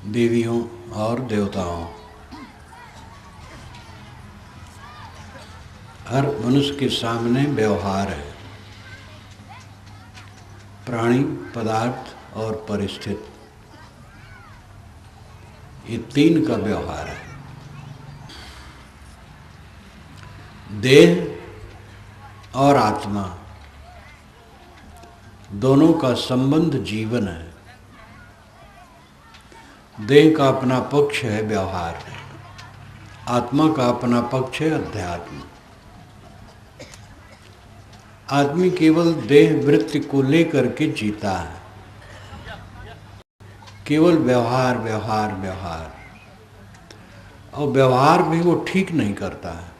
देवियों और देवताओं, हर मनुष्य के सामने व्यवहार है। प्राणी, पदार्थ और परिस्थिति, ये तीन का व्यवहार है। देह और आत्मा दोनों का संबंध जीवन है। देह का अपना पक्ष है व्यवहार, आत्मा का अपना पक्ष है अध्यात्म। आदमी केवल देह वृत्ति को लेकर के जीता है, केवल व्यवहार व्यवहार व्यवहार, और व्यवहार भी वो ठीक नहीं करता है।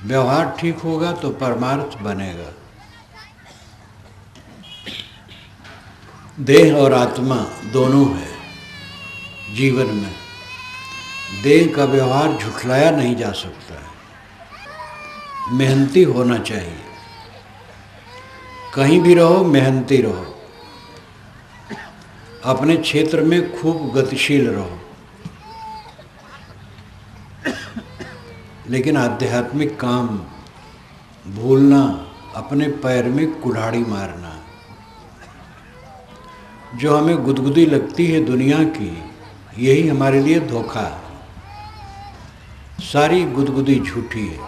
व्यवहार ठीक होगा तो परमार्थ बनेगा। देह और आत्मा दोनों है जीवन में। देह का व्यवहार झुठलाया नहीं जा सकता है। मेहनती होना चाहिए, कहीं भी रहो मेहनती रहो, अपने क्षेत्र में खूब गतिशील रहो, लेकिन आध्यात्मिक काम भूलना, अपने पैर में कुल्हाड़ी मारना। जो हमें गुदगुदी लगती है दुनिया की, यही हमारे लिए धोखा है। सारी गुदगुदी झूठी है।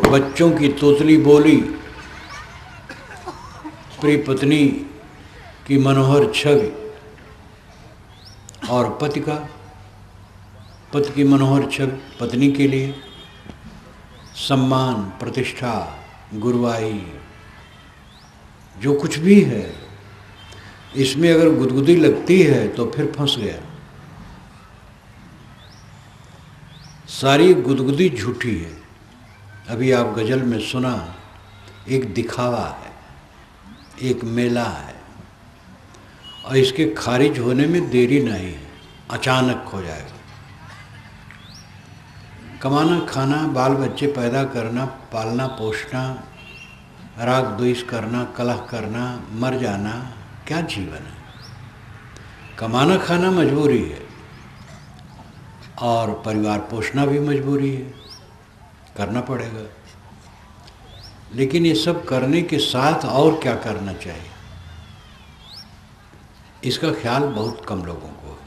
बच्चों की तोतली बोली, प्रिय पत्नी की मनोहर छवि, और पति की मनोहर छवि, पत्नी के लिए सम्मान, प्रतिष्ठा, गुरुवाई, जो कुछ भी है, इसमें अगर गुदगुदी लगती है तो फिर फंस गया। सारी गुदगुदी झूठी है। अभी आप गजल में सुना, एक दिखावा है, एक मेला है, और इसके खारिज होने में देरी नहीं है, अचानक हो जाएगा। कमाना, खाना, बाल बच्चे पैदा करना, पालना पोषना, राग द्वेष करना, कलह करना, मर जाना, क्या जीवन है। कमाना खाना मजबूरी है, और परिवार पोषना भी मजबूरी है, करना पड़ेगा। लेकिन ये सब करने के साथ और क्या करना चाहिए, इसका ख्याल बहुत कम लोगों को है।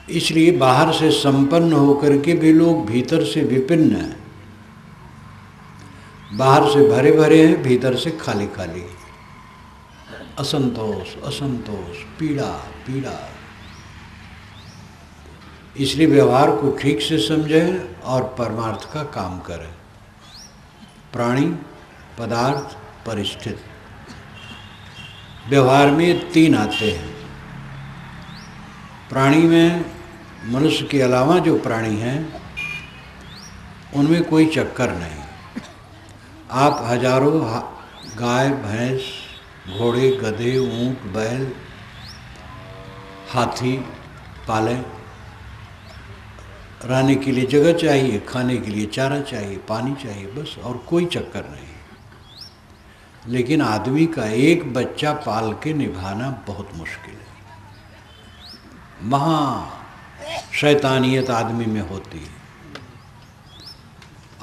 इसलिए बाहर से संपन्न होकर के भी लोग भीतर से विपन्न हैं। बाहर से भरे भरे हैं, भीतर से खाली खाली, असंतोष असंतोष, पीड़ा पीड़ा। इसलिए व्यवहार को ठीक से समझें और परमार्थ का काम करें। प्राणी, पदार्थ, परिस्थिति, व्यवहार में तीन आते हैं। प्राणी में मनुष्य के अलावा जो प्राणी हैं उनमें कोई चक्कर नहीं। आप हजारों गाय, भैंस, घोड़े, गधे, ऊंट, बैल, हाथी पालें। रहने के लिए जगह चाहिए, खाने के लिए चारा चाहिए, पानी चाहिए, बस, और कोई चक्कर नहीं। लेकिन आदमी का एक बच्चा पाल के निभाना बहुत मुश्किल है। महा शैतानियत आदमी में होती है,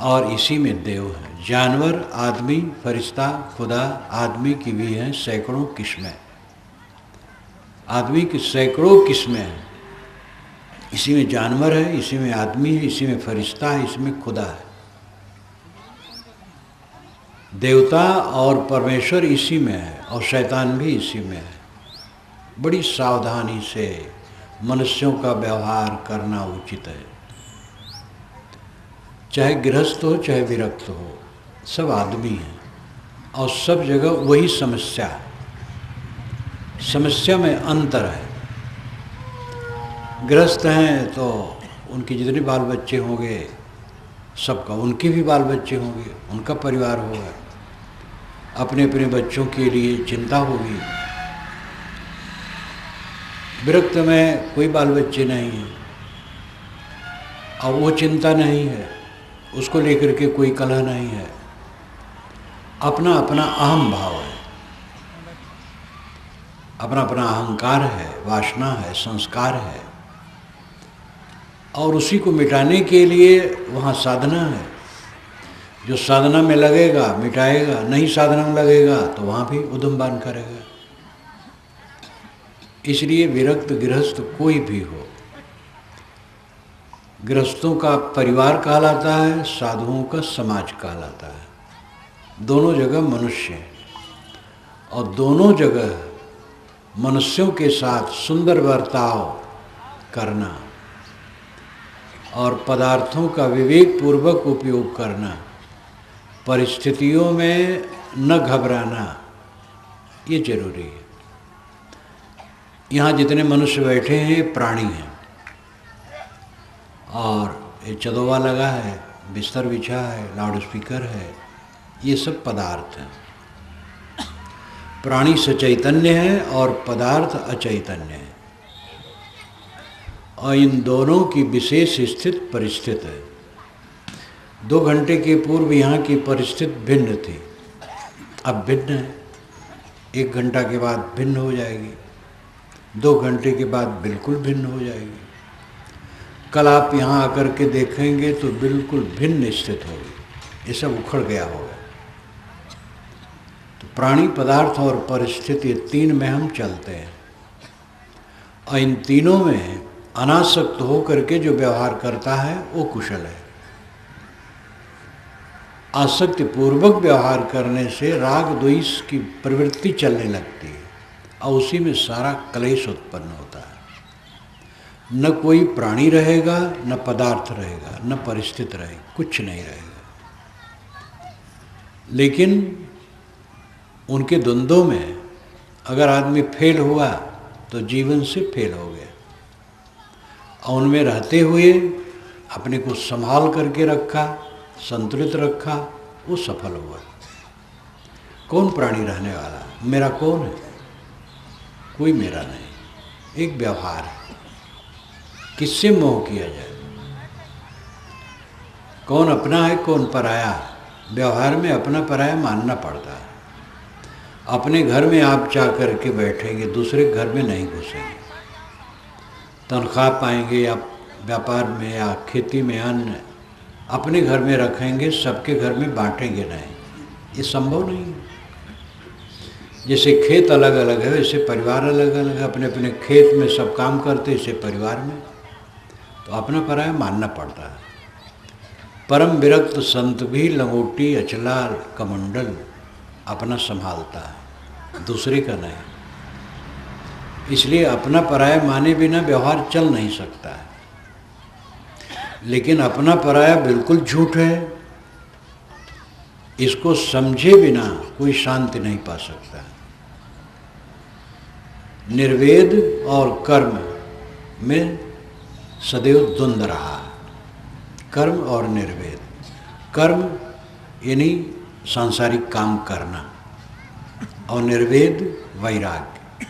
और इसी में देव है। जानवर, आदमी, फरिश्ता, खुदा, आदमी की भी हैं सैकड़ों किस्में। आदमी की सैकड़ों किस्में हैं। इसी में जानवर है, इसी में आदमी है, इसी में फरिश्ता है, इसमें खुदा है। देवता और परमेश्वर इसी में है, और शैतान भी इसी में है। बड़ी सावधानी से मनुष्यों का व्यवहार करना उचित है। चाहे गृहस्थ हो, चाहे विरक्त हो, सब आदमी हैं, और सब जगह वही समस्या है। समस्या में अंतर है। गृहस्थ हैं तो उनके जितने बाल बच्चे होंगे, सबका, उनके भी बाल बच्चे होंगे, उनका परिवार होगा, अपने अपने बच्चों के लिए चिंता होगी। विरक्त में कोई बाल बच्चे नहीं हैं, और वो चिंता नहीं है, उसको लेकर के कोई कलह नहीं है, अपना अपना अहम भाव है, अपना अपना अहंकार है, वासना है, संस्कार है, और उसी को मिटाने के लिए वहाँ साधना है। जो साधना में लगेगा मिटाएगा, नहीं साधना में लगेगा तो वहाँ भी उद्यमबान करेगा। इसलिए विरक्त गृहस्थ कोई भी हो, गृहस्थों का परिवार कहलाता है, साधुओं का समाज कहलाता है। दोनों जगह मनुष्य हैं और दोनों जगह मनुष्यों के साथ सुंदर बर्ताव करना और पदार्थों का विवेक पूर्वक उपयोग करना, परिस्थितियों में न घबराना, ये जरूरी है। यहाँ जितने मनुष्य बैठे हैं प्राणी हैं, और ये चदोवा लगा है, बिस्तर बिछा है, लाउड स्पीकर है, ये सब पदार्थ हैं। प्राणी सचैतन्य है और पदार्थ अचैतन्य है, और इन दोनों की विशेष स्थित परिस्थिति है। 2 घंटे के पूर्व यहाँ की परिस्थिति भिन्न थी, अब भिन्न है। 1 घंटा के बाद भिन्न हो जाएगी, 2 घंटे के बाद बिल्कुल भिन्न हो जाएगी। कल आप यहाँ आकर के देखेंगे तो बिल्कुल भिन्न स्थिति होगी, ये सब उखड़ गया होगा। तो प्राणी, पदार्थ और परिस्थिति, 3 में हम चलते हैं, और इन तीनों में अनासक्त हो करके जो व्यवहार करता है वो कुशल है। आसक्ति पूर्वक व्यवहार करने से राग द्वेष की प्रवृत्ति चलने लगती है और उसी में सारा क्लेश उत्पन्न होता है। न कोई प्राणी रहेगा, न पदार्थ रहेगा, न परिस्थिति रहेगी, कुछ नहीं रहेगा। लेकिन उनके द्वंद्वों में अगर आदमी फेल हुआ तो जीवन से फेल हो गया, और उनमें रहते हुए अपने को संभाल करके रखा, संतुलित रखा, वो सफल हुआ। कौन प्राणी रहने वाला? मेरा कौन है? कोई मेरा नहीं, एक व्यवहार है। किससे मोह किया जाए? कौन अपना है, कौन पराया है? व्यवहार में अपना पराया मानना पड़ता है। अपने घर में आप जा कर के बैठेंगे, दूसरे घर में नहीं घुसेंगे। तनख्वाह पाएंगे या व्यापार में या खेती में अन्न अपने घर में रखेंगे, सबके घर में बांटेंगे नहीं, ये संभव नहीं है। जैसे खेत अलग अलग है वैसे परिवार अलग अलग है। अपने अपने खेत में सब काम करते, इसे परिवार में तो अपना पराया मानना पड़ता है। परम विरक्त संत भी लंगोटी अचला कमंडल अपना संभालता है, दूसरे का नहीं। इसलिए अपना पराया माने बिना व्यवहार चल नहीं सकता है। लेकिन अपना पराया बिल्कुल झूठ है, इसको समझे बिना कोई शांति नहीं पा सकता। निर्वेद और कर्म में सदैव द्वंद्व रहा है, कर्म और निर्वेद। कर्म यानी सांसारिक काम करना, और निर्वेद वैराग्य।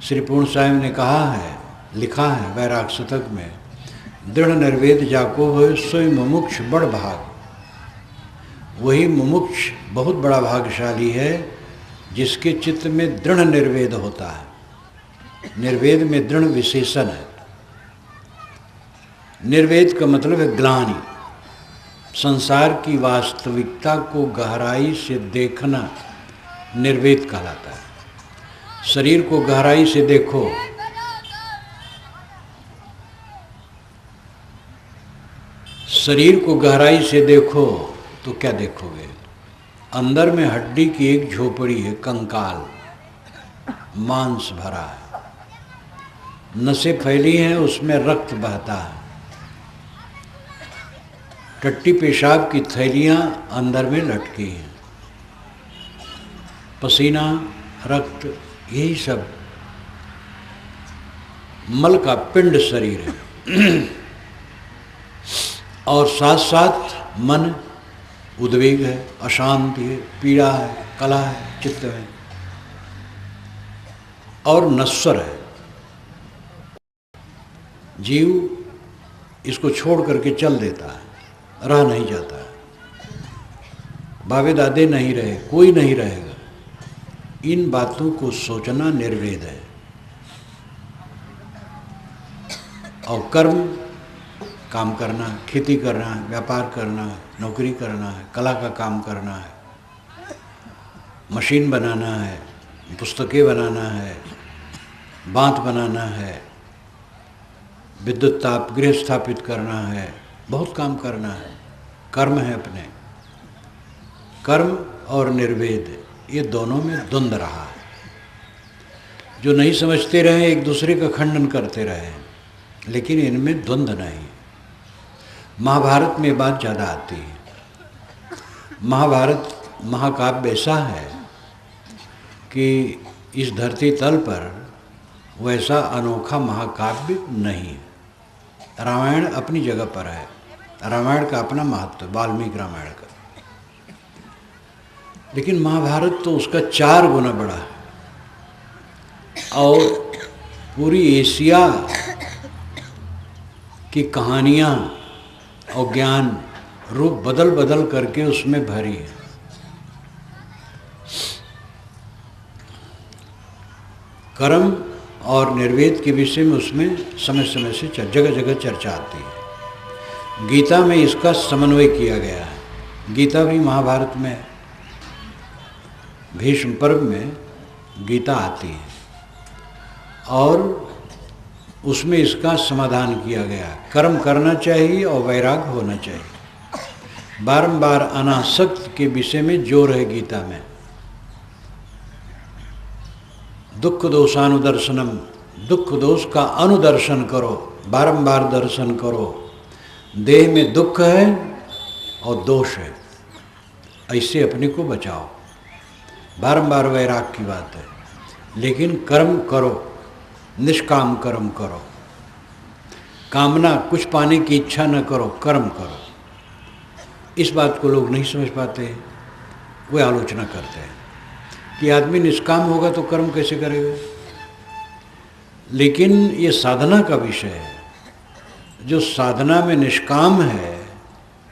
श्री पूर्ण साहिब ने कहा है, लिखा है वैराग शतक में, दृढ़ निर्वेद जाको हो सोई मुमुक्ष बड़ भाग। वही मुमुक्ष बहुत बड़ा भाग्यशाली है जिसके चित्त में दृढ़ निर्वेद होता है। निर्वेद में दृढ़ विशेषण है। निर्वेद का मतलब है ग्लानि, संसार की वास्तविकता को गहराई से देखना निर्वेद कहलाता है। शरीर को गहराई से देखो, शरीर को गहराई से देखो तो क्या देखोगे? अंदर में हड्डी की एक झोपड़ी है, कंकाल, मांस भरा है, नसें फैली हैं, उसमें रक्त बहता है, टट्टी पेशाब की थैलियां अंदर में लटकी हैं, पसीना, रक्त, यही सब मल का पिंड शरीर है। और साथ साथ मन, उद्वेग है, अशांति है, पीड़ा है, कला है, चित्त है, और नश्वर है। जीव इसको छोड़ करके चल देता है, रह नहीं जाता है। बाबे दादे नहीं रहे, कोई नहीं रहेगा। इन बातों को सोचना निर्वेद है। और कर्म, काम करना है, खेती करना है, व्यापार करना है, नौकरी करना है, कला का काम करना है, मशीन बनाना है, पुस्तकें बनाना है, बांध बनाना है, विद्युत ताप गृह स्थापित करना है, बहुत काम करना है। कर्म है अपने। कर्म और निर्वेद ये दोनों में द्वंद रहा है। जो नहीं समझते रहे एक दूसरे का खंडन करते रहे, लेकिन इनमें द्वंद नहीं। महाभारत में बात ज़्यादा आती है। महाभारत महाकाव्य ऐसा है कि इस धरती तल पर वैसा अनोखा महाकाव्य नहीं है। रामायण अपनी जगह पर है, रामायण का अपना महत्व, वाल्मीकि रामायण का। लेकिन महाभारत तो उसका 4 गुना बड़ा है। और पूरी एशिया की कहानियाँ और ज्ञान रूप बदल बदल करके उसमें भरी है। कर्म और निर्वेद के विषय में उसमें समय समय से जगह जगह चर्चा आती है। गीता में इसका समन्वय किया गया है। गीता भी महाभारत में है। भीष्म पर्व में गीता आती है और उसमें इसका समाधान किया गया। कर्म करना चाहिए और वैराग्य होना चाहिए। बारंबार अनासक्त के विषय में जोर है गीता में। दुख दोषानुदर्शनम, दुख दोष का अनुदर्शन करो, बारंबार दर्शन करो। देह में दुख है और दोष है, ऐसे अपने को बचाओ। बारंबार वैराग की बात है। लेकिन कर्म करो, निष्काम कर्म करो। कामना कुछ पाने की इच्छा न करो, कर्म करो। इस बात को लोग नहीं समझ पाते। वे आलोचना करते हैं कि आदमी निष्काम होगा तो कर्म कैसे करेगा। लेकिन ये साधना का विषय है। जो साधना में निष्काम है,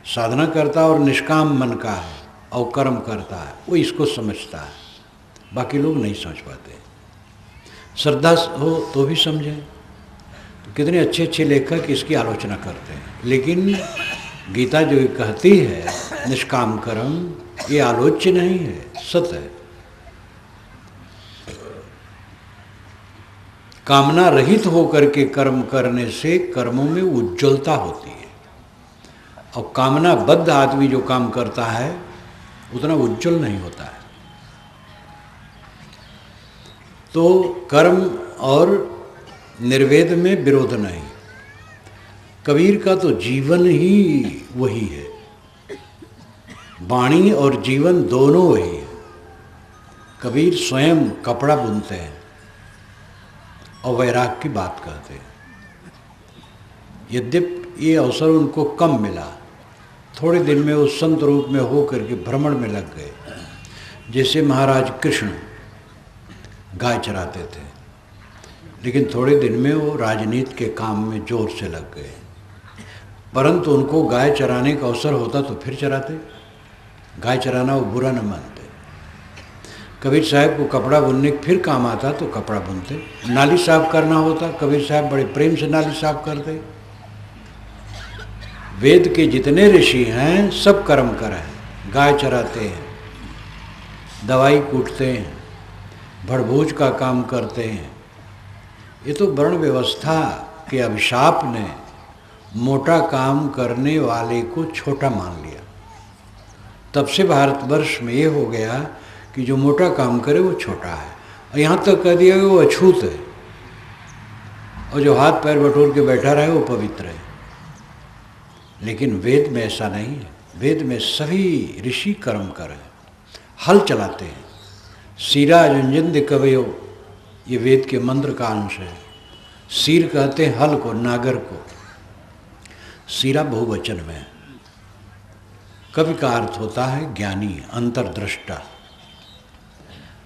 साधना करता और निष्काम मन का है और कर्म करता है, वो इसको समझता है। बाकी लोग नहीं समझ पाते। श्रद्धा हो तो भी समझें। तो कितने अच्छे अच्छे लेखक इसकी आलोचना करते हैं। लेकिन गीता जो कहती है निष्काम कर्म, ये आलोच्य नहीं है, सत्य है। कामना रहित होकर के कर्म करने से कर्मों में उज्ज्वलता होती है। और कामनाबद्ध आदमी जो काम करता है उतना उज्ज्वल नहीं होता है। तो कर्म और निर्वेद में विरोध नहीं। कबीर का तो जीवन ही वही है। वाणी और जीवन दोनों वही है। कबीर स्वयं कपड़ा बुनते हैं और वैराग की बात करते हैं। यद्यपि ये अवसर उनको कम मिला, थोड़े दिन में वो संत रूप में हो करके भ्रमण में लग गए। जैसे महाराज कृष्ण गाय चराते थे, लेकिन थोड़े दिन में वो राजनीति के काम में जोर से लग गए। परंतु उनको गाय चराने का अवसर होता तो फिर चराते। गाय चराना वो बुरा न मानते। कबीर साहब को कपड़ा बुनने फिर काम आता तो कपड़ा बुनते। नाली साफ करना होता, कबीर साहब बड़े प्रेम से नाली साफ करते। वेद के जितने ऋषि हैं सब कर्म कर हैं। गाय चराते हैं, दवाई कूटते हैं, भड़भूज का काम करते हैं। ये तो वर्ण व्यवस्था के अभिशाप ने मोटा काम करने वाले को छोटा मान लिया। तब से भारतवर्ष में ये हो गया कि जो मोटा काम करे वो छोटा है। और यहाँ तक कह दिया कि वो अछूत है, और जो हाथ पैर बटोर के बैठा रहे वो पवित्र है। लेकिन वेद में ऐसा नहीं है। वेद में सभी ऋषि कर्म कर हैं, हल चलाते हैं। सीरा जुंजिंद कवयो, ये वेद के मंत्र का अंश है। सीर कहते हैं हल को, नागर को। सीरा बहुवचन में है। कवि का अर्थ होता है ज्ञानी, अंतर्दृष्टा।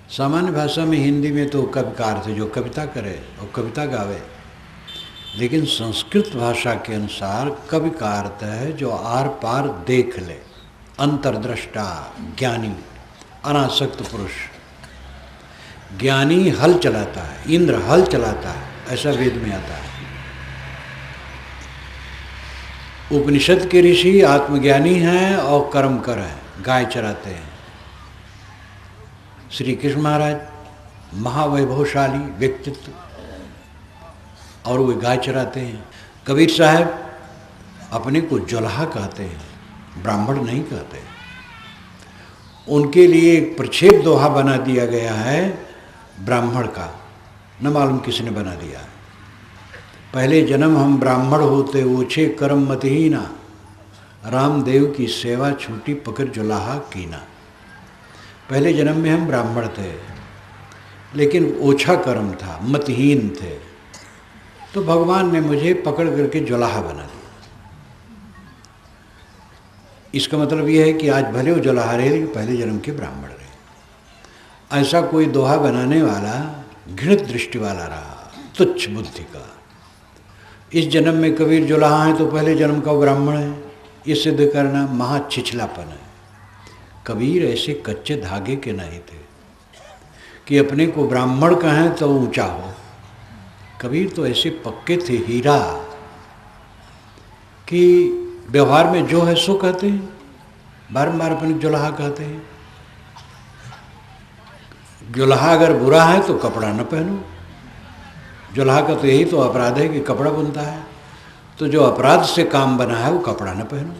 सामान्य भाषा में हिंदी में तो कवि का अर्थ है जो कविता करे और कविता गावे। लेकिन संस्कृत भाषा के अनुसार कवि का अर्थ है जो आर पार देख ले, अंतर्दृष्टा, ज्ञानी, अनासक्त पुरुष। ज्ञानी हल चलाता है, इंद्र हल चलाता है, ऐसा वेद में आता है। उपनिषद के ऋषि आत्मज्ञानी हैं और कर्मकर हैं, गाय चराते हैं। श्री कृष्ण महाराज महावैभवशाली व्यक्तित्व और वे गाय चराते हैं। कबीर साहब अपने को जुल्हा कहते हैं, ब्राह्मण नहीं कहते। उनके लिए एक प्रक्षेप दोहा बना दिया गया है ब्राह्मण का, न मालूम किसने बना दिया। पहले जन्म हम ब्राह्मण होते, ओछे कर्म मतहीना, रामदेव की सेवा छूटी पकड़ जुलाहा कीना। पहले जन्म में हम ब्राह्मण थे, लेकिन ओछा कर्म था, मतहीन थे, तो भगवान ने मुझे पकड़ करके जुलाहा बना दिया। इसका मतलब यह है कि आज भले वो जुलाहा रहे, लेकिन पहले जन्म के ब्राह्मण रहे। ऐसा कोई दोहा बनाने वाला घृणित दृष्टि वाला रहा, तुच्छ बुद्धि का। इस जन्म में कबीर जुलाहा है तो पहले जन्म का ब्राह्मण है, ये सिद्ध करना महा छिछलापन है। कबीर ऐसे कच्चे धागे के नहीं थे कि अपने को ब्राह्मण कहें तो ऊंचा हो। कबीर तो ऐसे पक्के थे हीरा कि व्यवहार में जो है सो कहते हैं, बारंबार अपने जुलाहा कहते हैं। जुलाहा अगर बुरा है तो कपड़ा न पहनो। जुलाहा का तो यही तो अपराध है कि कपड़ा बुनता है, तो जो अपराध से काम बना है वो कपड़ा न पहनो।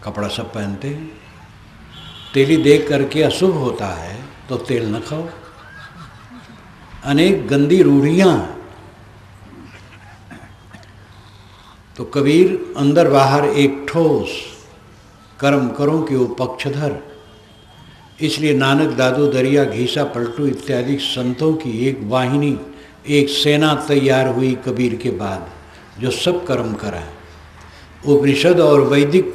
कपड़ा सब पहनते हैं। तेली देख करके अशुभ होता है तो तेल न खाओ। अनेक गंदी रूढ़ियाँ हैं। तो कबीर अंदर बाहर एक ठोस कर्म करो कि वो पक्षधर। इसलिए नानक, दादू, दरिया, घीसा, पलटू इत्यादि संतों की एक वाहिनी, एक सेना तैयार हुई कबीर के बाद, जो सब कर्म करा है। उपनिषद और वैदिक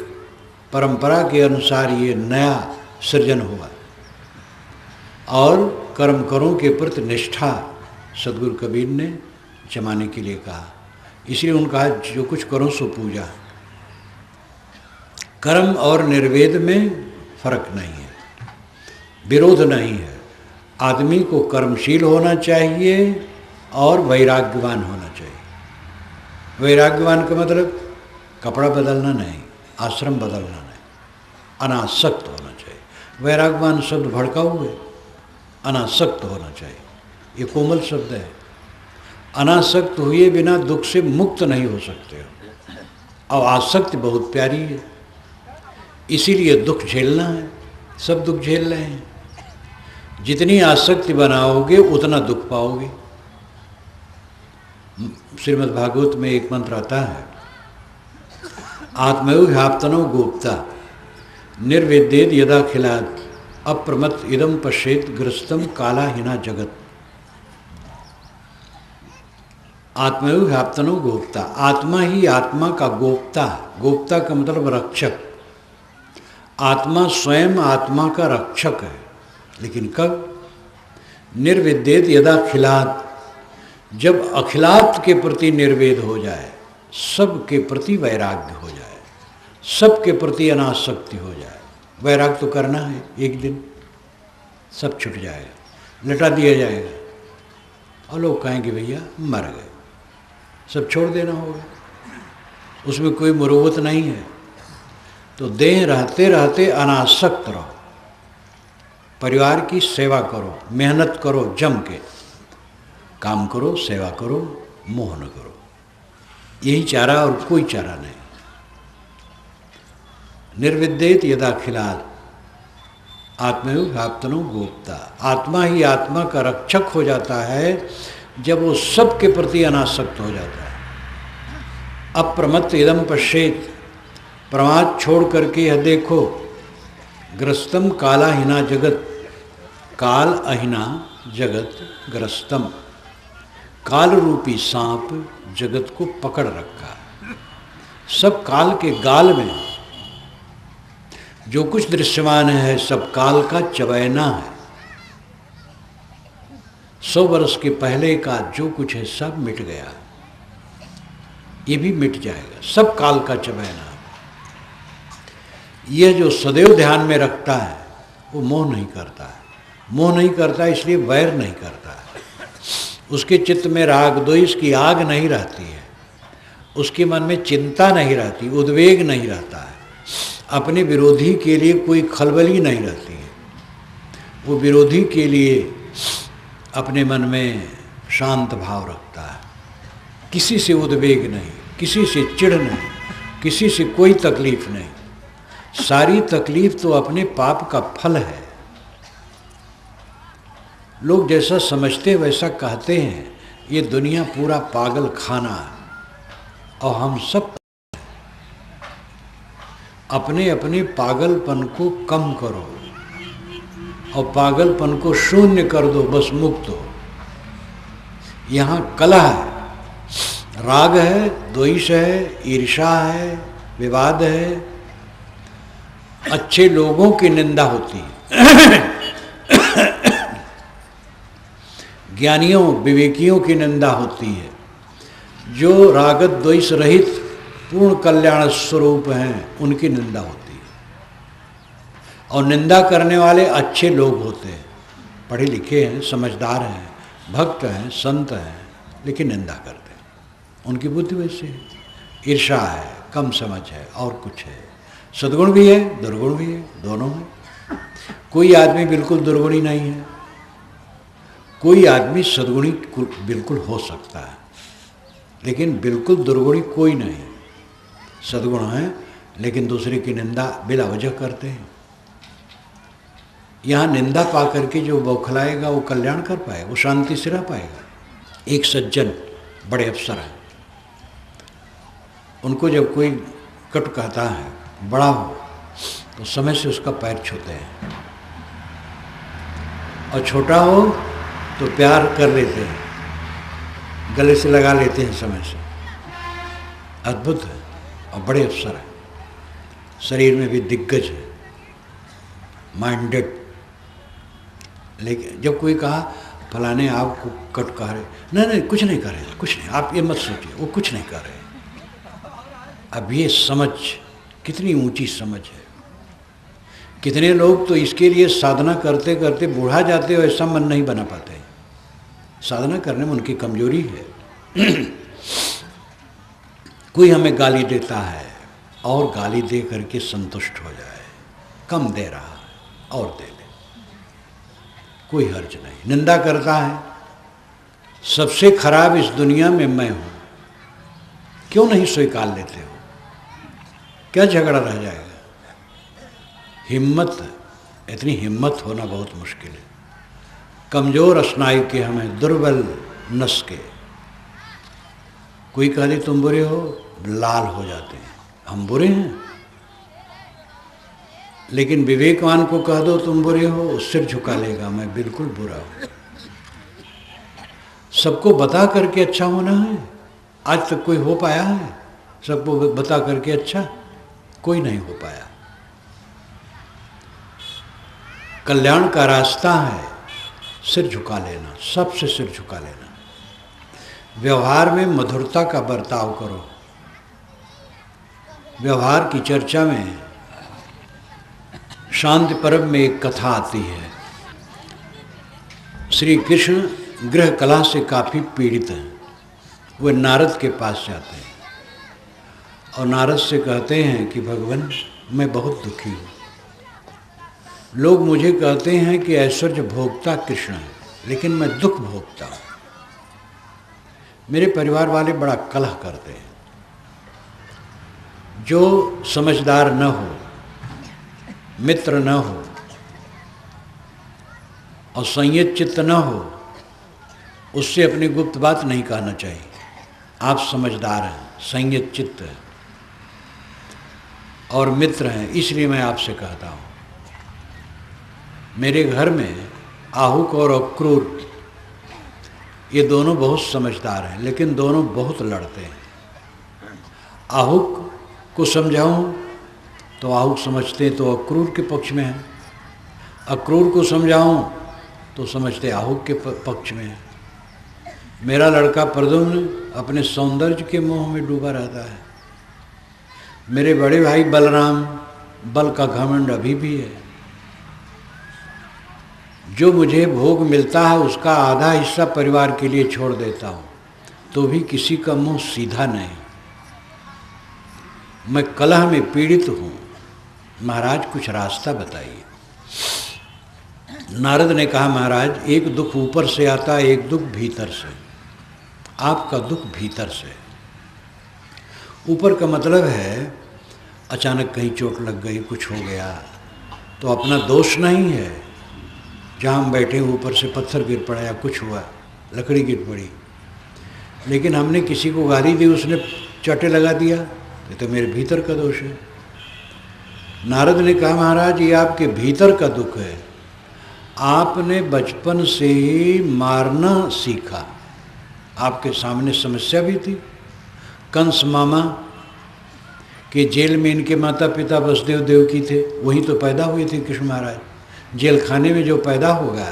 परंपरा के अनुसार ये नया सृजन हुआ और कर्म करों के प्रति निष्ठा सदगुरु कबीर ने जमाने के लिए कहा। इसलिए उनका जो कुछ करो सो पूजा। कर्म और निर्वेद में फर्क नहीं है, विरोध नहीं है। आदमी को कर्मशील होना चाहिए और वैराग्यवान होना चाहिए। वैराग्यवान का मतलब कपड़ा बदलना नहीं, आश्रम बदलना नहीं, अनासक्त होना चाहिए। वैराग्यवान शब्द भड़का हुए, अनासक्त होना चाहिए, ये कोमल शब्द है। अनासक्त हुए बिना दुख से मुक्त नहीं हो सकते हो। और आसक्ति बहुत प्यारी है, इसीलिए दुख झेलना है। सब दुख झेल रहे हैं। जितनी आसक्ति बनाओगे उतना दुख पाओगे। श्रीमद् भागवत में एक मंत्र आता है, आत्मयो ह्याप्तनो गोप्ता निर्विद्येद यदा खिलाद अप्रमत इदम पश्येत ग्रस्तम काला हिना जगत। आत्मयो ह्याप्तनो गोप्ता, आत्मा ही आत्मा का गोप्ता। गोप्ता का मतलब रक्षक। आत्मा स्वयं आत्मा का रक्षक है, लेकिन कब? निर्विद्येत यदा खिलात, जब अखिलात के प्रति निर्वेद हो जाए, सब के प्रति वैराग्य हो जाए, सब के प्रति अनासक्ति हो जाए। वैराग्य तो करना है, एक दिन सब छूट जाएगा, लटा दिया जाएगा और लोग कहेंगे भैया मर गए, सब छोड़ देना होगा। उसमें कोई मुरुवत नहीं है। तो देह रहते रहते अनासक्त रहो, परिवार की सेवा करो, मेहनत करो, जम के काम करो, सेवा करो, मोह न करो। यही चारा और कोई चारा नहीं। निर्विद्येत यदा खिलात आत्मयो ह्याप्तनो गोप्ता, आत्मा ही आत्मा का रक्षक हो जाता है जब वो सब के प्रति अनासक्त हो जाता है। अप्रमत्त इदम पश्येत, प्रमाद छोड़ करके यह देखो, ग्रस्तम काला हिना जगत, काल अहिना जगत ग्रस्तम, काल रूपी सांप जगत को पकड़ रखा है। सब काल के गाल में, जो कुछ दृश्यमान है सब काल का चबैना है। 100 वर्ष के पहले का जो कुछ है सब मिट गया, ये भी मिट जाएगा, सब काल का चबैना। यह जो सदैव ध्यान में रखता है वो मोह नहीं करता है। मोह नहीं करता इसलिए वैर नहीं करता है। उसके चित्त में राग द्वेष की आग नहीं रहती है, उसके मन में चिंता नहीं रहती, उद्वेग नहीं रहता है, अपने विरोधी के लिए कोई खलबली नहीं रहती है। वो विरोधी के लिए अपने मन में शांत भाव रखता है, किसी से उद्वेग नहीं, किसी से चिढ़ नहीं, किसी से कोई तकलीफ नहीं। सारी तकलीफ तो अपने पाप का फल है। लोग जैसा समझते वैसा कहते हैं। ये दुनिया पूरा पागल खाना है और हम सब अपने अपने पागलपन को कम करो और पागलपन को शून्य कर दो, बस मुक्त हो। यहाँ कलह है, राग है, द्वेष है, ईर्ष्या है, विवाद है, अच्छे लोगों की निंदा होती है, ज्ञानियों विवेकियों की निंदा होती है, जो रागत द्वेष रहित पूर्ण कल्याण स्वरूप हैं उनकी निंदा होती है। और निंदा करने वाले अच्छे लोग होते हैं, पढ़े लिखे हैं, समझदार हैं, भक्त हैं, संत हैं, लेकिन निंदा करते हैं। उनकी बुद्धि वैसे है, ईर्ष्या है, कम समझ है और कुछ है। सद्गुण भी है, दुर्गुण भी है, दोनों है। कोई आदमी बिल्कुल दुर्गुणी नहीं है, कोई आदमी सद्गुणी बिल्कुल हो सकता है, लेकिन बिल्कुल दुर्गुणी कोई नहीं। सद्गुण है लेकिन दूसरे की निंदा बिला वजह करते हैं। यहाँ निंदा पा करके जो बौखलाएगा वो कल्याण कर पाएगा, वो शांति से रह पाएगा। एक सज्जन बड़े अफसर हैं, उनको जब कोई कटु कहता है, बड़ा हो, तो समय से उसका पैर छूते हैं, और छोटा हो तो प्यार कर लेते हैं, गले से लगा लेते हैं समय से। अद्भुत है और बड़े अफसर हैं, शरीर में भी दिग्गज है, माइंडेड। लेकिन जब कोई कहा फलाने आपको कट कह रहे, नहीं नहीं कुछ नहीं कर रहे, कुछ नहीं, आप ये मत सोचिए, वो कुछ नहीं कर रहे। अब ये समझ कितनी ऊंची समझ है। कितने लोग तो इसके लिए साधना करते करते बूढ़ा जाते और ऐसा मन नहीं बना पाते। साधना करने में उनकी कमजोरी है। कोई हमें गाली देता है और गाली दे करके संतुष्ट हो जाए, कम दे रहा है और दे ले, कोई हर्ज नहीं। निंदा करता है, सबसे खराब इस दुनिया में मैं हूं, क्यों नहीं स्वीकार लेते हो? क्या झगड़ा रह जाएगा? हिम्मत, इतनी हिम्मत होना बहुत मुश्किल है। कमजोर स्नायु के हमें, दुर्बल नस के। कोई कह दे तुम बुरे हो, लाल हो जाते हैं, हम बुरे हैं। लेकिन विवेकवान को कह दो तुम बुरे हो, सिर झुका लेगा, मैं बिल्कुल बुरा हूं। सबको बता करके अच्छा होना है, आज तक कोई हो पाया है? सबको बता करके अच्छा कोई नहीं हो पाया। कल्याण का रास्ता है सिर झुका लेना, सबसे सिर झुका लेना। व्यवहार में मधुरता का बर्ताव करो। व्यवहार की चर्चा में शांति पर्व में एक कथा आती है। श्री कृष्ण गृह कलह से काफ़ी पीड़ित हैं। वे नारद के पास जाते हैं और नारद से कहते हैं कि भगवान मैं बहुत दुखी हूँ। लोग मुझे कहते हैं कि ऐश्वर्य भोगता कृष्ण है, लेकिन मैं दुख भोगता हूँ। मेरे परिवार वाले बड़ा कलह करते हैं। जो समझदार न हो, मित्र न हो और संयत चित्त न हो, उससे अपनी गुप्त बात नहीं कहना चाहिए। आप समझदार हैं, संयत चित्त हैं और मित्र हैं, इसलिए मैं आपसे कहता हूँ। मेरे घर में आहुक और अक्रूर ये दोनों बहुत समझदार हैं, लेकिन दोनों बहुत लड़ते हैं। आहुक को समझाऊं तो आहुक समझते तो अक्रूर के पक्ष में है, अक्रूर को समझाऊं तो समझते आहुक के पक्ष में है। मेरा लड़का प्रद्युम्न अपने सौंदर्य के मोह में डूबा रहता है। मेरे बड़े भाई बलराम बल का घमंड अभी भी है। जो मुझे भोग मिलता है उसका आधा हिस्सा परिवार के लिए छोड़ देता हूँ, तो भी किसी का मुंह सीधा नहीं। मैं कलह में पीड़ित हूँ, महाराज कुछ रास्ता बताइए। नारद ने कहा, महाराज एक दुख ऊपर से आता है, एक दुख भीतर से। आपका दुख भीतर से। ऊपर का मतलब है अचानक कहीं चोट लग गई, कुछ हो गया, तो अपना दोष नहीं है। जहाँ हम बैठे ऊपर से पत्थर गिर पड़ा या कुछ हुआ, लकड़ी गिर पड़ी, लेकिन हमने किसी को गाली दी, उसने चोटें लगा दिया, ये तो मेरे भीतर का दोष है। नारद ने कहा, महाराज ये आपके भीतर का दुख है। आपने बचपन से ही मारना सीखा। आपके सामने समस्या भी थी। कंस मामा के जेल में इनके माता पिता वसुदेव देवकी थे, वहीं तो पैदा हुए थे कृष्ण महाराज। जेल खाने में जो पैदा होगा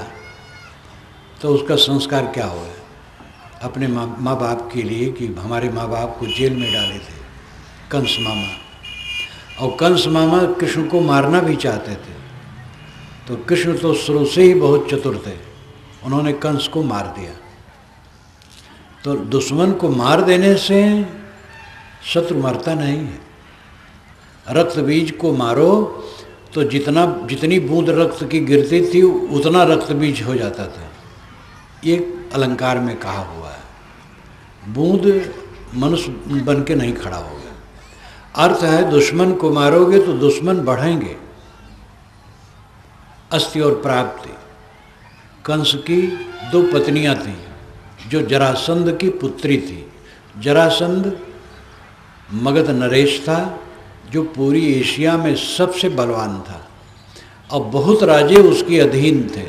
तो उसका संस्कार क्या होगा? अपने माँ बाप के लिए, कि हमारे माँ बाप को जेल में डाले थे कंस मामा, और कंस मामा कृष्ण को मारना भी चाहते थे। तो कृष्ण तो शुरू से ही बहुत चतुर थे, उन्होंने कंस को मार दिया। तो दुश्मन को मार देने से शत्रु मरता नहीं है। रक्त बीज को मारो तो जितनी बूंद रक्त की गिरती थी उतना रक्त बीज हो जाता था। ये अलंकार में कहा हुआ है। बूंद मनुष्य बन के नहीं खड़ा होगा। अर्थ है दुश्मन को मारोगे तो दुश्मन बढ़ेंगे। अस्ति और प्राप्ति। कंस की 2 पत्नियां थीं जो जरासंध की पुत्री थी। जरासंध मगध नरेश था जो पूरी एशिया में सबसे बलवान था और बहुत राजे उसके अधीन थे।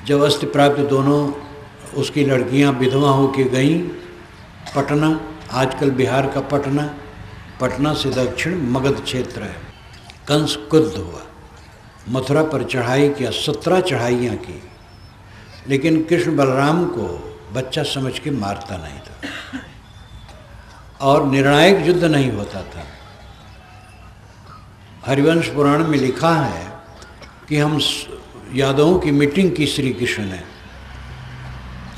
जब अस्ति प्राप्त दोनों उसकी लड़कियां विधवा होके गईं पटना, आजकल बिहार का पटना, पटना से दक्षिण मगध क्षेत्र है। कंस क्रुद्ध हुआ, मथुरा पर चढ़ाई किया, 17 चढ़ाइयाँ की, लेकिन कृष्ण बलराम को बच्चा समझ के मारता नहीं था और निर्णायक युद्ध नहीं होता था। हरिवंश पुराण में लिखा है कि हम यादवों की मीटिंग की श्री कृष्ण ने,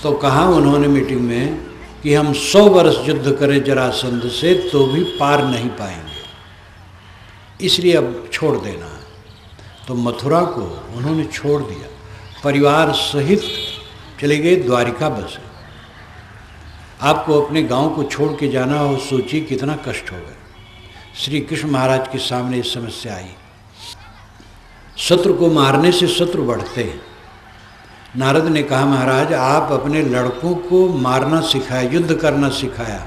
तो कहा उन्होंने मीटिंग में कि हम 100 वर्ष युद्ध करें जरासंध से तो भी पार नहीं पाएंगे, इसलिए अब छोड़ देना है। तो मथुरा को उन्होंने छोड़ दिया, परिवार सहित चले गए, द्वारिका बसे। आपको अपने गांव को छोड़ के जाना हो, सोचिए कितना कष्ट होगा। श्री कृष्ण महाराज के सामने इस समस्या आई। शत्रु को मारने से शत्रु बढ़ते हैं। नारद ने कहा, महाराज आप अपने लड़कों को मारना सिखाया, युद्ध करना सिखाया,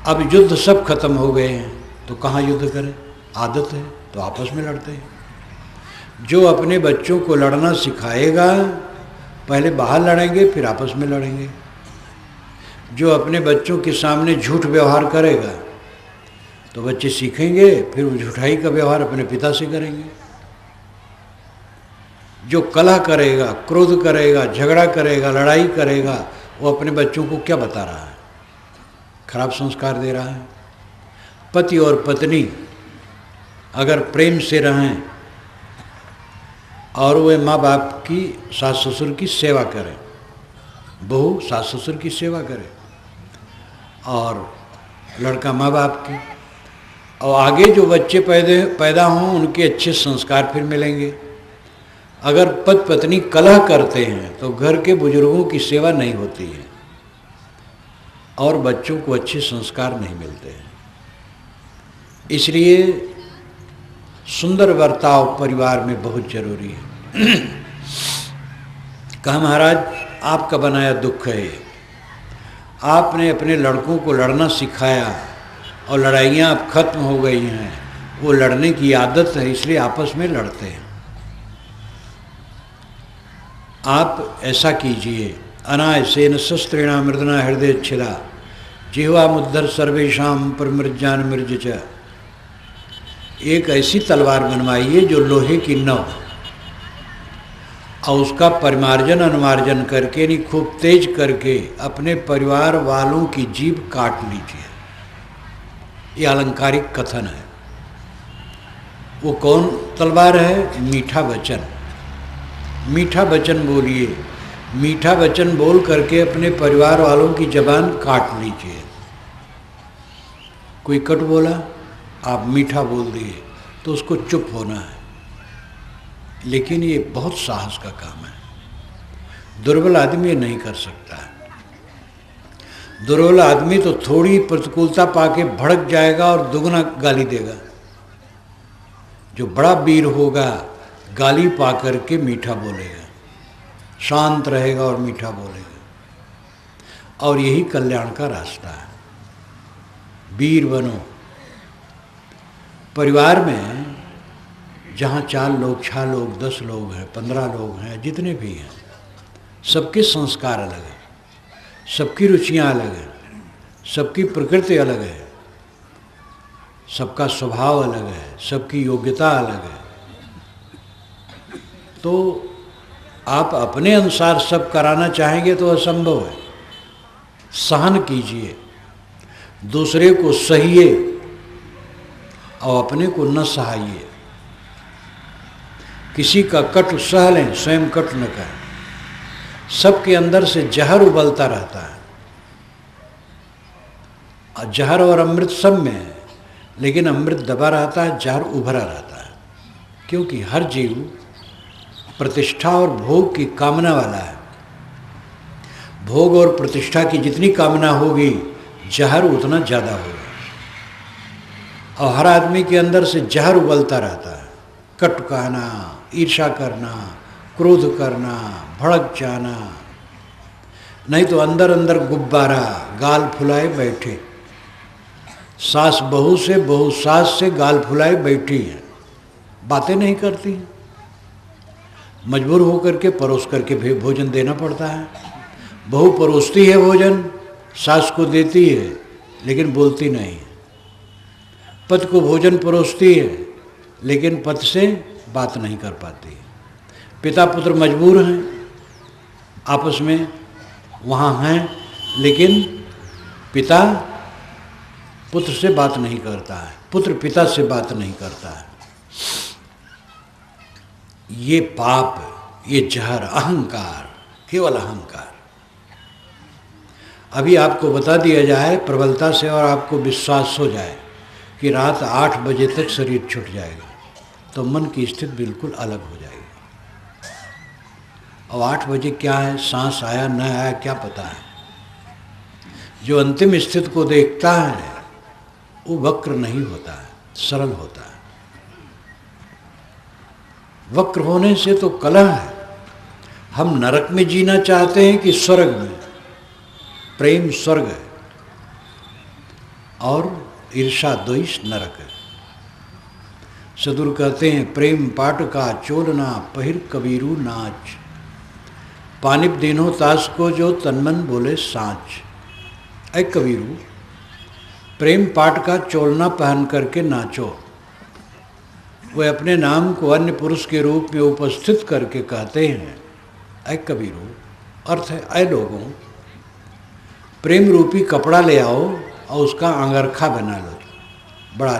अब युद्ध सब खत्म हो गए हैं तो कहाँ युद्ध करें? आदत है तो आपस में लड़ते हैं। जो अपने बच्चों को लड़ना सिखाएगा पहले बाहर लड़ेंगे फिर आपस में लड़ेंगे। जो अपने बच्चों के सामने झूठ व्यवहार करेगा तो बच्चे सीखेंगे, फिर वो झूठाई का व्यवहार अपने पिता से करेंगे। जो कलह करेगा, क्रोध करेगा, झगड़ा करेगा, लड़ाई करेगा, वो अपने बच्चों को क्या बता रहा है? खराब संस्कार दे रहा है। पति और पत्नी अगर प्रेम से रहें और वे माँ बाप की, सास ससुर की सेवा करें, बहू सास ससुर की सेवा करे और लड़का माँ बाप की, और आगे जो बच्चे पैदा हों उनके अच्छे संस्कार फिर मिलेंगे। अगर पति पत्नी कलह करते हैं तो घर के बुजुर्गों की सेवा नहीं होती है और बच्चों को अच्छे संस्कार नहीं मिलते हैं। इसलिए सुंदर बर्ताव परिवार में बहुत जरूरी है। कहा, महाराज आपका बनाया दुख है, आपने अपने लड़कों को लड़ना सिखाया और लड़ाइयाँ अब खत्म हो गई हैं, वो लड़ने की आदत है इसलिए आपस में लड़ते हैं। आप ऐसा कीजिए, अनायसेन शस्त्रेण मृदना हृदय छिला जिह्वा मुद्धर सर्वेशाम परमृज्ञान मृज च। एक ऐसी तलवार बनवाइए जो लोहे की न हो और उसका परिमार्जन अनुमार्जन करके, नहीं खूब तेज करके अपने परिवार वालों की जीभ काट लीजिए। ये अलंकारिक कथन है। वो कौन तलवार है? मीठा वचन। मीठा वचन बोलिए, मीठा वचन बोल करके अपने परिवार वालों की जबान काट लीजिए। कोई कट बोला, आप मीठा बोल दिए, तो उसको चुप होना है। लेकिन ये बहुत साहस का काम है, दुर्बल आदमी ये नहीं कर सकता है। दुर्बल आदमी तो थोड़ी प्रतिकूलता पाके भड़क जाएगा और दुगना गाली देगा। जो बड़ा वीर होगा गाली पा करके मीठा बोलेगा, शांत रहेगा और मीठा बोलेगा। और यही कल्याण का रास्ता है। वीर बनो। परिवार में जहाँ 4 लोग, 6 लोग, 10 लोग हैं, 15 लोग हैं, जितने भी हैं, सबके संस्कार अलग हैं, सबकी रुचियाँ अलग हैं, सबकी प्रकृति अलग है, सबका स्वभाव अलग है, सबकी योग्यता अलग है। तो आप अपने अनुसार सब कराना चाहेंगे तो असंभव है। सहन कीजिए, दूसरे को सहिए और अपने को न सहाइए। किसी का कट सह लें, स्वयं कट न करें। सबके अंदर से जहर उबलता रहता है, और जहर और अमृत सब में है, लेकिन अमृत दबा रहता है, जहर उभरा रहता है। क्योंकि हर जीव प्रतिष्ठा और भोग की कामना वाला है। भोग और प्रतिष्ठा की जितनी कामना होगी, जहर उतना ज़्यादा होगा। और हर आदमी के अंदर से जहर उबलता रहता है। कट कहना, ईर्ष्या करना, क्रोध करना, भड़क जाना, नहीं तो अंदर अंदर गुब्बारा, गाल फुलाए बैठे। सास बहू से, बहू सास से गाल फुलाए बैठी है, बातें नहीं करती। मजबूर होकर के परोस करके भोजन देना पड़ता है। बहू परोसती है भोजन, सास को देती है, लेकिन बोलती नहीं है। पति को भोजन परोसती है, लेकिन पति से बात नहीं कर पाती। पिता पुत्र मजबूर हैं, आपस में वहाँ हैं, लेकिन पिता पुत्र से बात नहीं करता है, पुत्र पिता से बात नहीं करता है। ये पाप, ये जहर, अहंकार, केवल अहंकार। अभी आपको बता दिया जाए प्रबलता से और आपको विश्वास हो जाए कि रात 8 बजे तक शरीर छूट जाएगा, तो मन की स्थिति बिल्कुल अलग हो जाएगी। और 8 बजे क्या है, सांस आया न आया क्या पता है। जो अंतिम स्थिति को देखता है वो वक्र नहीं होता है, सरल होता है। वक्र होने से तो कलह है। हम नरक में जीना चाहते हैं कि स्वर्ग में? प्रेम स्वर्ग है और ईर्षा द्वेष नरक है। सदुर कहते हैं, प्रेम पाट का चोलना पहिर कबीरू नाच, पानिप दिनो तास को जो तनमन बोले साँच। ऐ कबीरू, प्रेम पाट का चोलना पहन करके नाचो। वे अपने नाम को अन्य पुरुष के रूप में उपस्थित करके कहते हैं, ऐ कबीरू, अर्थ है ऐ लोगों, प्रेम रूपी कपड़ा ले आओ और उसका अंगरखा बना लो, बड़ा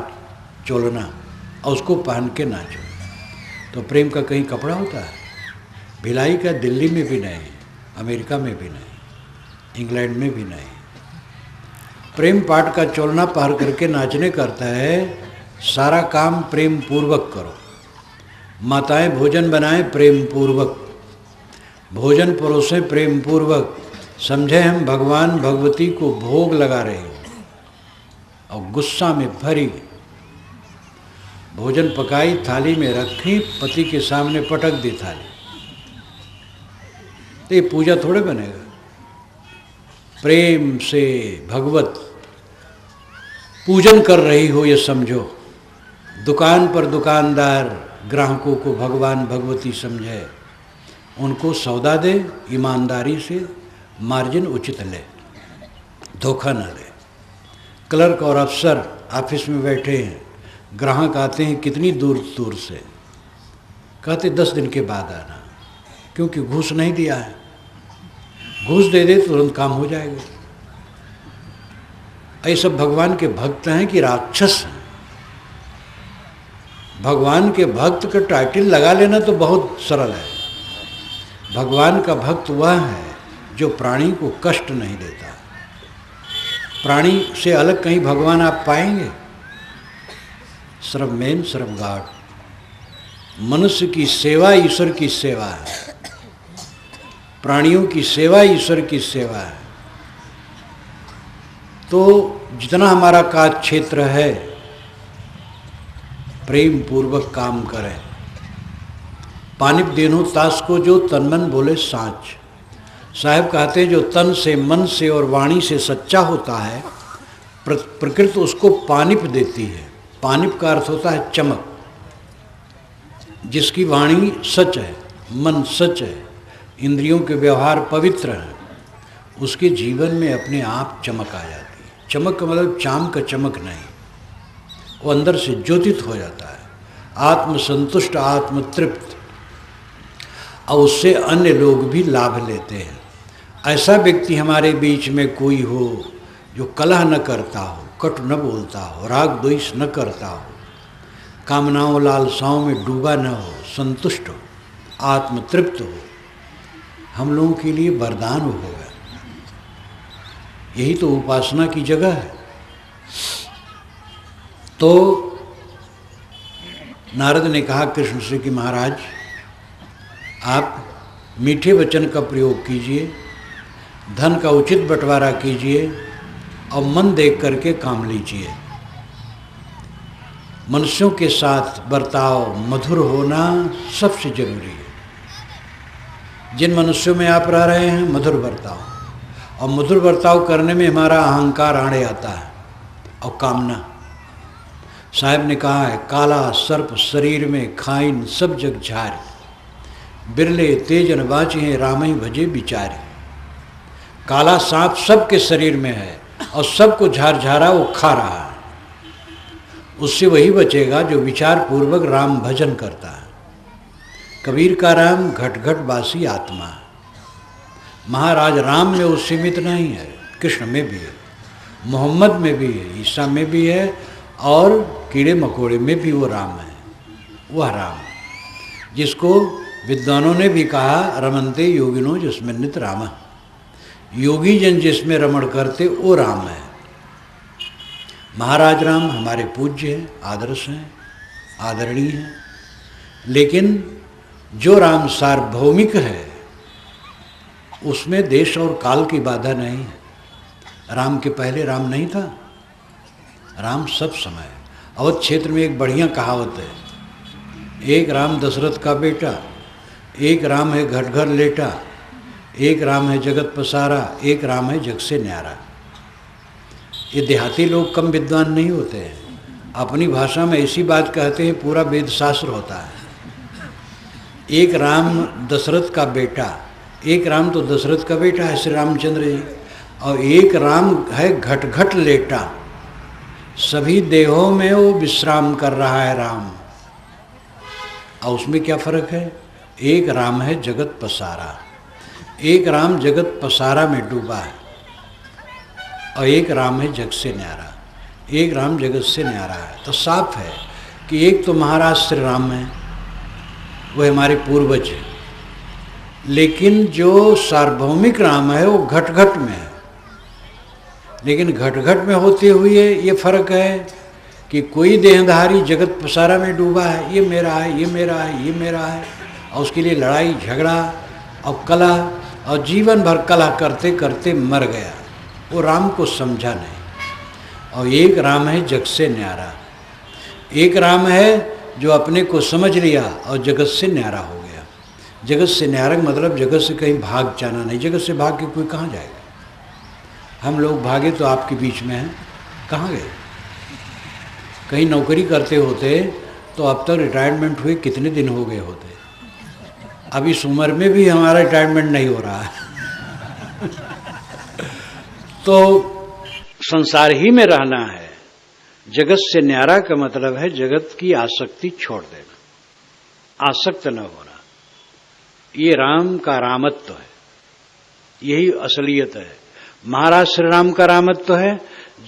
चोलना, और उसको पहन के नाचो। तो प्रेम का कहीं कपड़ा होता है? भिलाई का दिल्ली में भी नहीं, अमेरिका में भी नहीं, इंग्लैंड में भी नहीं। प्रेम पाठ का चोलना पहन करके नाचने करता है। सारा काम प्रेम पूर्वक करो। माताएं भोजन बनाएं प्रेम पूर्वक, भोजन परोसें प्रेम पूर्वक। समझे हम भगवान भगवती को भोग लगा रहे हैं और गुस्सा में भरी भोजन पकाई, थाली में रखी, पति के सामने पटक दी थाली, तो ये पूजा थोड़े बनेगा। प्रेम से भगवत पूजन कर रही हो ये समझो। दुकान पर दुकानदार ग्राहकों को भगवान भगवती समझे, उनको सौदा दे, ईमानदारी से मार्जिन उचित ले, धोखा न ले। क्लर्क और अफसर ऑफिस में बैठे हैं, ग्राहक आते हैं कितनी दूर दूर से, कहते 10 दिन के बाद आना, क्योंकि घूस नहीं दिया है। घूस दे दे तुरंत काम हो जाएगा। ये सब भगवान के भक्त हैं कि राक्षस हैं? भगवान के भक्त का टाइटल लगा लेना तो बहुत सरल है। भगवान का भक्त वह है जो प्राणी को कष्ट नहीं देता। प्राणी से अलग कहीं भगवान आप पाएंगे? सर्व मेन सर्व गॉड। मनुष्य की सेवा ईश्वर की सेवा है, प्राणियों की सेवा ईश्वर की सेवा है। तो जितना हमारा कार्य क्षेत्र है, प्रेम पूर्वक काम करें। पानिप देनो तास को जो तन मन बोले साँच। साहब कहते हैं जो तन से, मन से और वाणी से सच्चा होता है, प्रकृति उसको पानिप देती है। पानिप का अर्थ होता है चमक। जिसकी वाणी सच है, मन सच है, इंद्रियों के व्यवहार पवित्र हैं, उसके जीवन में अपने आप चमक आ जाती है। चमक का मतलब चाम का चमक नहीं, वो अंदर से ज्योतित हो जाता है, आत्मसंतुष्ट, आत्मतृप्त, और उससे अन्य लोग भी लाभ लेते हैं। ऐसा व्यक्ति हमारे बीच में कोई हो जो कलह न करता हो, कटु न बोलता हो, राग द्वेष न करता हो, कामनाओं लालसाओं में डूबा न हो, संतुष्ट हो, आत्मतृप्त हो, हम लोगों के लिए वरदान होगा। यही तो उपासना की जगह है। तो नारद ने कहा कृष्ण से कि महाराज आप मीठे वचन का प्रयोग कीजिए, धन का उचित बंटवारा कीजिए और मन देख करके काम लीजिए। मनुष्यों के साथ बर्ताव मधुर होना सबसे जरूरी है। जिन मनुष्यों में आप रह रहे हैं, मधुर बर्ताव, और मधुर बर्ताव करने में हमारा अहंकार आड़े आता है और कामना। साहब ने कहा है, काला सर्प शरीर में खाइन सब जग झारी, बिरले तेजन बाचे रामई भजे बिचारी। काला सांप सबके शरीर में है और सबको झारझारा वो खा रहा है। उससे वही बचेगा जो विचार पूर्वक राम भजन करता है। कबीर का राम घट घट बासी आत्मा है। महाराज राम में वो सीमित नहीं है, कृष्ण में भी है, मोहम्मद में भी है, ईसा में भी है, और कीड़े मकोड़े में भी वो राम है। वह राम जिसको विद्वानों ने भी कहा, रमनते योगिनो जिसमें नित राम, योगी जन जिसमें रमण करते वो राम है। महाराज राम हमारे पूज्य हैं, आदर्श हैं, आदरणीय हैं, लेकिन जो राम सार्वभौमिक है उसमें देश और काल की बाधा नहीं है। राम के पहले राम नहीं था, राम सब समय। अवध क्षेत्र में एक बढ़िया कहावत है, एक राम दशरथ का बेटा, एक राम है घट घर लेटा, एक राम है जगत पसारा, एक राम है जग से न्यारा। ये देहाती लोग कम विद्वान नहीं होते हैं, अपनी भाषा में ऐसी बात कहते हैं पूरा वेद शास्त्र होता है। एक राम दशरथ का बेटा, एक राम तो दशरथ का बेटा है श्री रामचंद्र जी, और एक राम है घट घट लेटा, सभी देहों में वो विश्राम कर रहा है राम। और उसमें क्या फर्क है? एक राम है जगत पसारा, एक राम जगत पसारा में डूबा है, और एक राम है जग से न्यारा, एक राम जगत से न्यारा है। तो साफ है कि एक तो महाराज श्री राम है, वह हमारे पूर्वज हैं, लेकिन जो सार्वभौमिक राम है वो घट घट में है। लेकिन घट घट में होते हुए ये फर्क है कि कोई देहधारी जगत पसारा में डूबा है, ये मेरा है, ये मेरा है, ये मेरा है, और उसके लिए लड़ाई झगड़ा और कलह, और जीवन भर कलह करते करते मर गया। वो राम को समझा नहीं। और एक राम है जग से न्यारा, एक राम है जो अपने को समझ लिया और जगत से न्यारा हो गया। जगत से न्यारा मतलब जगत से कहीं भाग जाना नहीं। जगत से भाग के कोई कहाँ जाएगा? हम लोग भागे तो आपके बीच में हैं, कहाँ गए? कहीं नौकरी करते होते तो अब तक रिटायरमेंट हुए कितने दिन हो गए होते। अब इस उम्र में भी हमारा रिटायरमेंट नहीं हो रहा है। तो संसार ही में रहना है। जगत से न्यारा का मतलब है जगत की आसक्ति छोड़ देना, आसक्त न होना। ये राम का रामत्व है, यही असलियत है। महाराज श्री राम का रामत्व है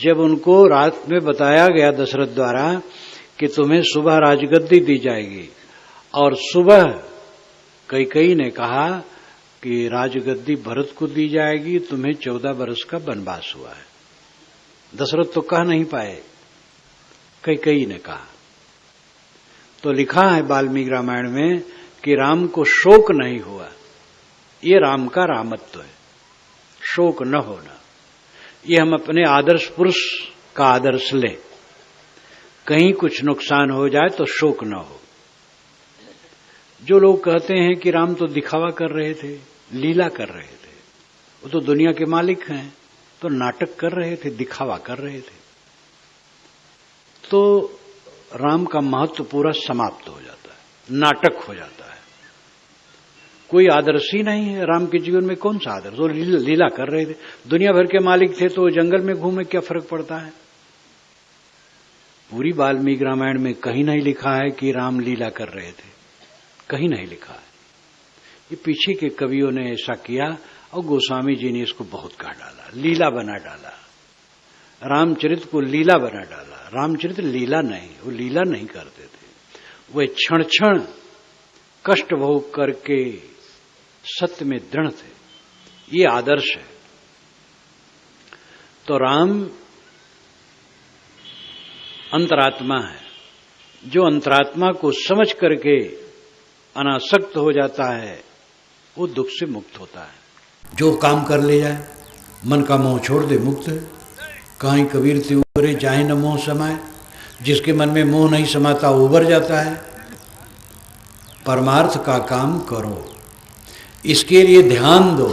जब उनको रात में बताया गया दशरथ द्वारा कि तुम्हें सुबह राजगद्दी दी जाएगी, और सुबह कैकेयी ने कहा कि राजगद्दी भरत को दी जाएगी, तुम्हें 14 वर्ष का वनवास हुआ है। दशरथ तो कह नहीं पाए, कैकेयी ने कहा। तो लिखा है वाल्मीकि रामायण में कि राम को शोक नहीं हुआ। ये राम का रामत्व है, शोक न होना। ये हम अपने आदर्श पुरुष का आदर्श लें, कहीं कुछ नुकसान हो जाए तो शोक न हो। जो लोग कहते हैं कि राम तो दिखावा कर रहे थे, लीला कर रहे थे, वो तो दुनिया के मालिक हैं, तो नाटक कर रहे थे, दिखावा कर रहे थे, तो राम का महत्व पूरा समाप्त हो जाता है, नाटक हो जाता है। कोई आदर्श ही नहीं है राम के जीवन में। कौन सा आदर्श? वो लीला कर रहे थे, दुनिया भर के मालिक थे, तो जंगल में घूमे, क्या फर्क पड़ता है? पूरी वाल्मीकि रामायण में कहीं नहीं लिखा है कि राम लीला कर रहे थे, कहीं नहीं लिखा है। ये पीछे के कवियों ने ऐसा किया और गोस्वामी जी ने इसको बहुत कह डाला, लीला बना डाला, रामचरित को लीला बना डाला। रामचरित लीला नहीं, वो लीला नहीं करते थे, वे क्षण क्षण कष्ट भोग करके सत्य में दृढ़ थे। ये आदर्श है। तो राम अंतरात्मा है, जो अंतरात्मा को समझ करके अनासक्त हो जाता है वो दुख से मुक्त होता है। जो काम कर ले जाए, मन का मोह छोड़ दे, मुक्त है। कहीं कबीर ते उबरे जाए न मोह समाए, जिसके मन में मोह नहीं समाता उबर जाता है। परमार्थ का काम करो, इसके लिए ध्यान दो,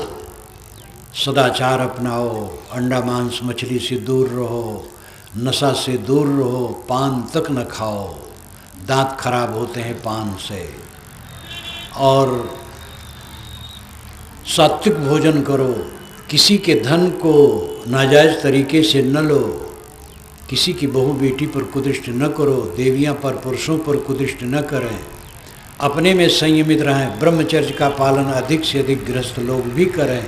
सदाचार अपनाओ, अंडा मांस मछली से दूर रहो, नशा से दूर रहो, पान तक न खाओ, दांत खराब होते हैं पान से, और सात्विक भोजन करो, किसी के धन को नाजायज तरीके से न लो, किसी की बहू बेटी पर कुदृष्टि न करो, देवियां पर पुरुषों पर कुदृष्टि न करें, अपने में संयमित रहें, ब्रह्मचर्य का पालन अधिक से अधिक गृहस्थ लोग भी करें,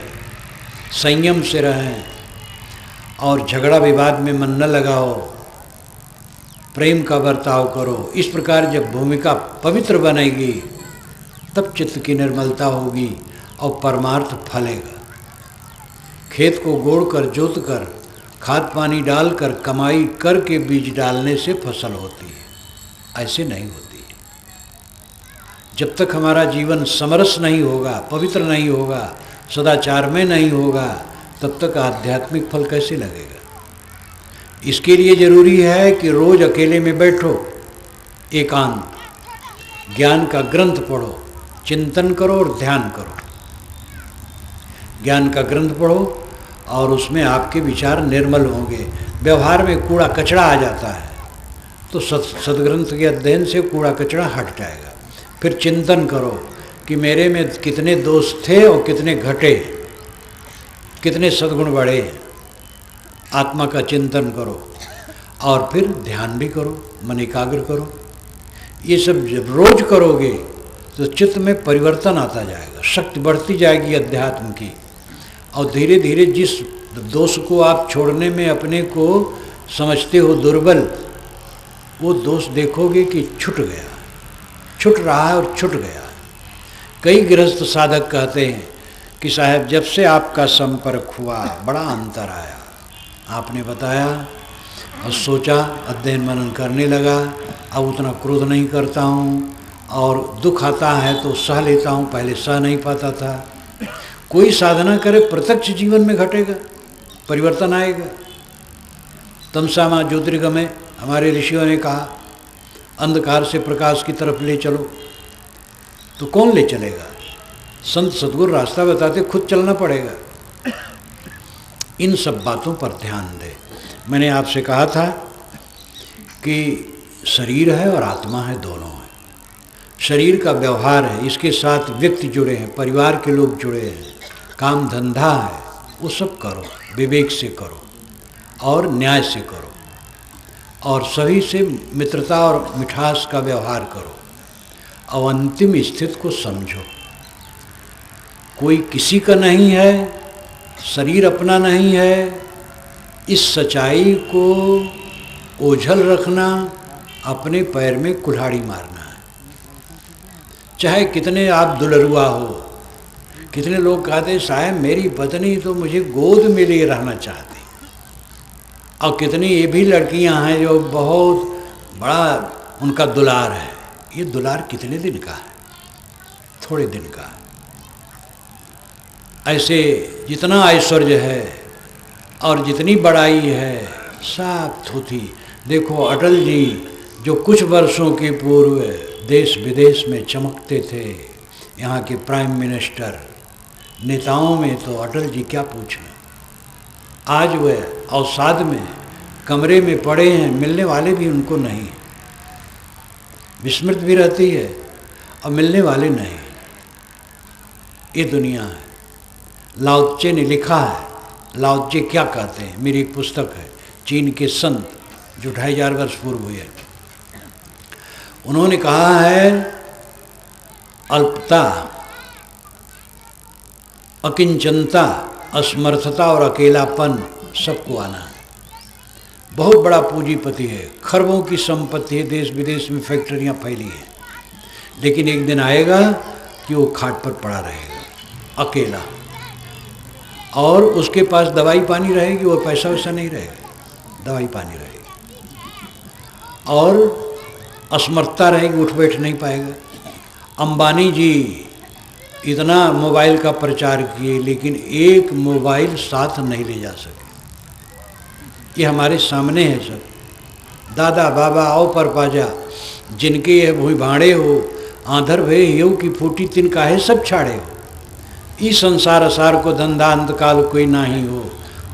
संयम से रहें, और झगड़ा विवाद में मन न लगाओ, प्रेम का बर्ताव करो। इस प्रकार जब भूमिका पवित्र बनेगी तब चित्त की निर्मलता होगी और परमार्थ फलेगा। खेत को गोड़कर, जोत कर, खाद पानी डालकर, कमाई करके बीज डालने से फसल होती है, ऐसे नहीं होती। जब तक हमारा जीवन समरस नहीं होगा, पवित्र नहीं होगा, सदाचार में नहीं होगा, तब तक आध्यात्मिक फल कैसे लगेगा? इसके लिए जरूरी है कि रोज अकेले में बैठो, एकांत, ज्ञान का ग्रंथ पढ़ो, चिंतन करो और ध्यान करो। ज्ञान का ग्रंथ पढ़ो और उसमें आपके विचार निर्मल होंगे। व्यवहार में कूड़ा कचरा आ जाता है, तो सदग्रंथ के अध्ययन से कूड़ा कचरा हट जाएगा। फिर चिंतन करो कि मेरे में कितने दोष थे और कितने घटे, कितने सद्गुण बढ़े। आत्मा का चिंतन करो और फिर ध्यान भी करो, मन एकाग्र करो। ये सब जब रोज करोगे तो चित्त में परिवर्तन आता जाएगा, शक्ति बढ़ती जाएगी अध्यात्म की, और धीरे धीरे जिस दोष को आप छोड़ने में अपने को समझते हो दुर्बल, वो दोष देखोगे कि छूट गया, छूट रहा है और छूट गया। कई गृहस्थ साधक कहते हैं कि साहब जब से आपका संपर्क हुआ बड़ा अंतर आया। आपने बताया और सोचा, अध्ययन मनन करने लगा, अब उतना क्रोध नहीं करता हूँ, और दुख आता है तो सह लेता हूँ, पहले सह नहीं पाता था। कोई साधना करे, प्रत्यक्ष जीवन में घटेगा, परिवर्तन आएगा। तमसा मां ज्योतिर्गमय, हमारे ऋषियों ने कहा, अंधकार से प्रकाश की तरफ ले चलो। तो कौन ले चलेगा? संत सद्गुरु रास्ता बताते, खुद चलना पड़ेगा। इन सब बातों पर ध्यान दें। मैंने आपसे कहा था कि शरीर है और आत्मा है, दोनों है। शरीर का व्यवहार है, इसके साथ व्यक्ति जुड़े हैं, परिवार के लोग जुड़े हैं, काम धंधा है, वो सब करो, विवेक से करो और न्याय से करो, और सभी से मित्रता और मिठास का व्यवहार करो, और अंतिम स्थिति को समझो। कोई किसी का नहीं है, शरीर अपना नहीं है। इस सच्चाई को ओझल रखना अपने पैर में कुल्हाड़ी मारना है। चाहे कितने आप दुलरुआ हो, कितने लोग कहते साहब मेरी पत्नी तो मुझे गोद में लिए रहना चाहती, और कितनी ये भी लड़कियां हैं जो बहुत बड़ा उनका दुलार है। ये दुलार कितने दिन का है? थोड़े दिन का है। ऐसे जितना ऐश्वर्य है और जितनी बड़ाई है सब थोथी। देखो अटल जी जो कुछ वर्षों के पूर्व देश विदेश में चमकते थे, यहाँ के प्राइम मिनिस्टर, नेताओं में तो अटल जी क्या पूछना। आज वह अवसाद में कमरे में पड़े हैं, मिलने वाले भी उनको नहीं, विस्मृत भी रहती है और मिलने वाले नहीं। ये दुनिया है। लाओ त्से ने लिखा है, लाओ त्से क्या कहते हैं, मेरी एक पुस्तक है, चीन के संत जो 2500 वर्ष पूर्व हुए। उन्होंने कहा है अल्पता, अकिंचनता, असमर्थता और अकेलापन सबको आना है। बहुत बड़ा पूंजीपति है, खरबों की संपत्ति है, देश विदेश में फैक्ट्रियां फैली हैं, लेकिन एक दिन आएगा कि वो खाट पर पड़ा रहेगा अकेला, और उसके पास दवाई पानी रहेगी, वो पैसा वैसा नहीं रहेगा, दवाई पानी रहेगी, और असमर्थता रहेगी, उठ बैठ नहीं पाएगा। अंबानी जी इतना मोबाइल का प्रचार किए, लेकिन एक मोबाइल साथ नहीं ले जा सके। ये हमारे सामने है सब। दादा बाबा आओ पर पाजा, जिनके यह भूई भाड़े हो, आंधर भय यऊ की फूटी तिन काहे सब छाड़े हो। ई संसार असार को धंधा अंत काल कोई नाही हो,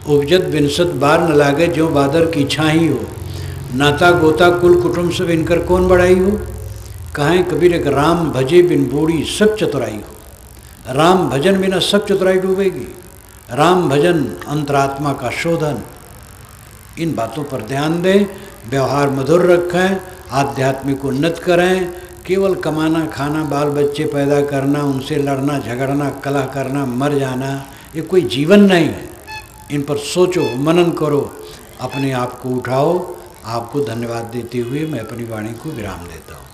उपजत बिनसत बार न लागे जो बादर की छाही हो। नाता गोता कुल कुटुंब सब इनकर कौन बड़ाई हो, कहें कबीर एक राम भजे बिन बूढ़ी सब चतुराई हो। राम भजन बिना सब चतुराई डूबेगी। राम भजन अंतरात्मा का शोधन। इन बातों पर ध्यान दें, व्यवहार मधुर रखें, आध्यात्मिक उन्नत करें। केवल कमाना खाना, बाल बच्चे पैदा करना, उनसे लड़ना झगड़ना, कलह करना, मर जाना, ये कोई जीवन नहीं है। इन पर सोचो, मनन करो, अपने आप को उठाओ। आपको धन्यवाद देते हुए मैं अपनी वाणी को विराम देता हूँ।